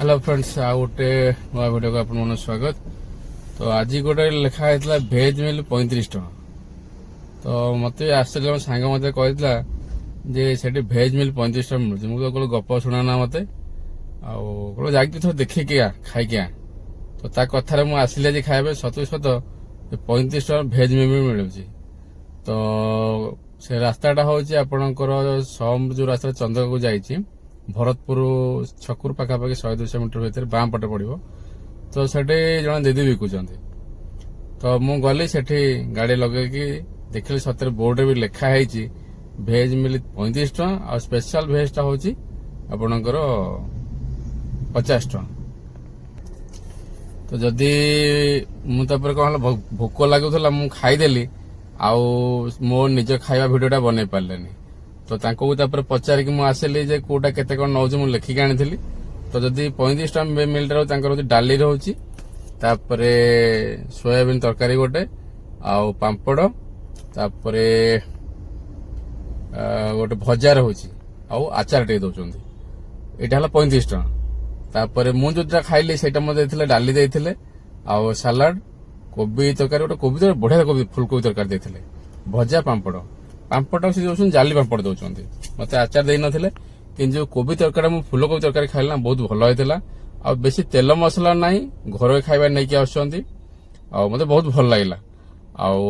Hello friends आ गोटे नुआ video को आपन स्वागत। तो आज गोटे लिखा है भेज मिल 35 टका। तो मत आश्चर्य सांग मत कही से भेज मिल 35 टका मिलूँ। मुझे तो गप शुणा मत आगे जाकि थोड़ा देखिकी खाई तो ता कथार मुझे आसिली आज खाया सतु सत 35 टका भेज मिल मिलूँ। तो से रास्ताटा हूँ आपणकर सम जो रास्ता चंदका को जाइए भरतपुर छकुर पाखापाखि 100-200 मीटर भर बाँ पटे पड़ो। तो सेठी जन दीदी बिकुंट। तो मु गली सेठी गाड़ी लगे देखिली सतरे बोर्ड भी लिखा है भेज मिल 35 टका आ स्पेशल भेजटा हूँ आपणकर 50 टका। तो जदि मुझे कौन भोक लगुला मु खाईदेली आउ मो निज खाଇବା भिडटा बन पारे। तो पचारिक मुझे आसिली जे कोटा केते कौन नौ मुझे लिखिकी आनी। तो जदि 35 टका मिलटा डाली रोचे सोयाबीन तरकारी गोटे आउ पांपड़ गोटे भजा रोचे आउ आचार टे दौरान यहाँ 35 टका। मुझे खाइली से डाली देते आउ सालाड कोबी तरकारी गोटे कोबी तरकारी बढ़िया कोबी फुलकोबी तरकारी देते भजा पांपड़ पांपड़ से दौरान जाली पांपड़ दौरान मत आचार दे नथिले कि जो कोबी तरकारी मु फुलकोबी तरकारी खाइला बहुत भल होता आ बेसी तेल मसला ना घर खाଇବା नहीं आसुँच मत बहुत भल लगे।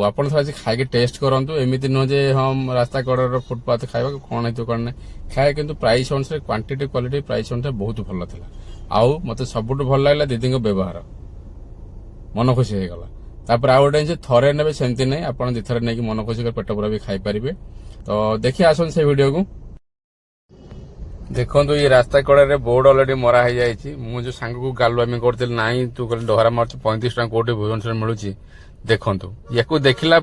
आपड़ थोड़ा खाई टेस्ट करूँ एमती नुह जे हम रास्ता कड़र फुटपाथ खावा कौन है कौन ना खाए कि प्राइस अनुसार क्वांटिटी क्वालिटी प्राइस अनुसार बहुत भल था। आउ मत सबुठ भल लगे दीदी व्यवहार मन खुशी हो गला। तापर आउ गोटे थरे ने सेमती नहीं आप दिथर नहीं मन खुशी कर पेट पूरा भी खाई पारे। तो देखिए आसन से वीडियो को देखो। ये रास्ता कड़े बोर्ड अलरेडी मरा हो जाए। मुझे सांग को गालुआमी करती ना तू कह डहरा मार्च 35 टका कौटे भुवनेश्वर मिलूँ देखु या देखला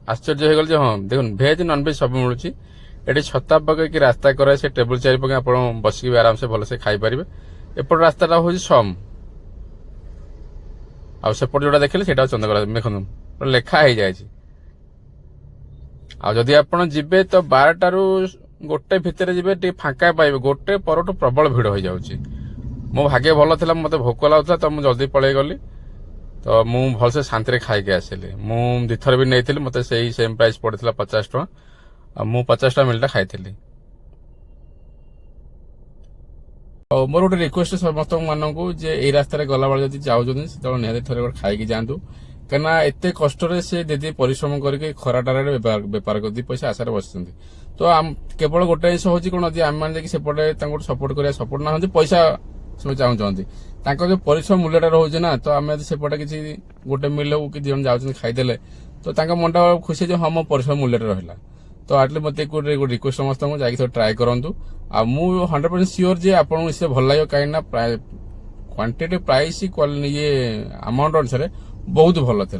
आश्चर्य हो गल। हाँ देख भेज नॉनभेज सब मिलूँ ये छता पकई रास्ता करे से टेबुल चारि पकई आप बसिक आराम से भलसे खाई पारे। एपट रास्ता हूँ सम आसेपट जोटा देखिले से चंदका देखो लेखा हो जाए। आदि आप जी तो 12 रू गोटे भितर जी फांका पाइबे गोटे परठू प्रबल भिड़ हो जाऊँगी। मो भाग्य भल था मत भोक लगुला तो मुझे जल्दी पलि गली। तो मु भलसे शांति खाई आसिली मु दिथर भी नहीं मत से सेम प्राइस पड़ता 50 टका मु 50 टका मिलटा खाई। और मोर गोटे रिक्वेस्ट समस्त मानू जे ए रास्तार गला बेले जब जाऊँ से निहती थे खाई जातु कहीं एत कष्ट से दीदी परिश्रम करके खराटारे बेपार कर 2 पैसा आशार बस। तो केवल गोटे जिन हूँ कौन आम मैंने सेपटे सपोर्ट कर सपोर्ट ना पैसा सब चाहते जो परिश्रम मूल्यटा रोचे ना। तो आम सेपटे किसी गोटे मिल हो कि जन जाऊँ खाईदे तो मनटा खुशी जो हाँ मो परिश्रम मूल्यटा रहा। तो आटले मत रिक्वेस्ट समस्त जाकि ट्राए करूँ। आ मु 100% सियोर जे आपको इसे भल लगे कहीं क्वांटिटी प्राइस ये अमाउंट अनुसार बहुत भल था।